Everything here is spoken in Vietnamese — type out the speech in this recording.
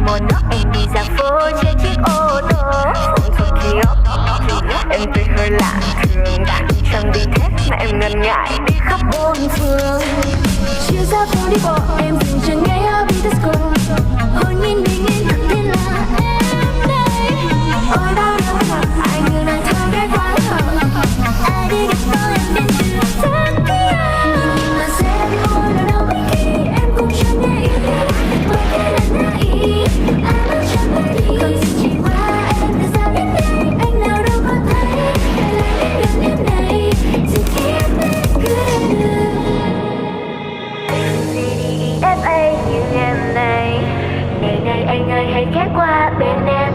một lúc em đi dạo phố trên chiếc ô tô. Phong thật kiosk, em tuy hơi lạ thường, chẳng vì thế mà em ngần ngại đi khắp bốn phương. Chiều ra phố đi bộ em dừng chân ngay ở Vitasco. Hồn nhiên bình yên thật tin là em đây. Ôi bao nhiêu lần anh như nàng thơ ghé quá hở. Ai đi gặp tôi em đến từ rất kia. Nhưng mà sẽ không đâu đâu mấy khi em cũng chẳng nghe ý. Bởi thế là nã ý ai vẫn chẳng mất đi. Còn gì chỉ qua em từ xa đến đây. Anh nào đâu có thấy lại là những đường em này. Từ khi em đến cứ đường F.A. như em này. Ngày này anh ơi hãy ghé qua bên em.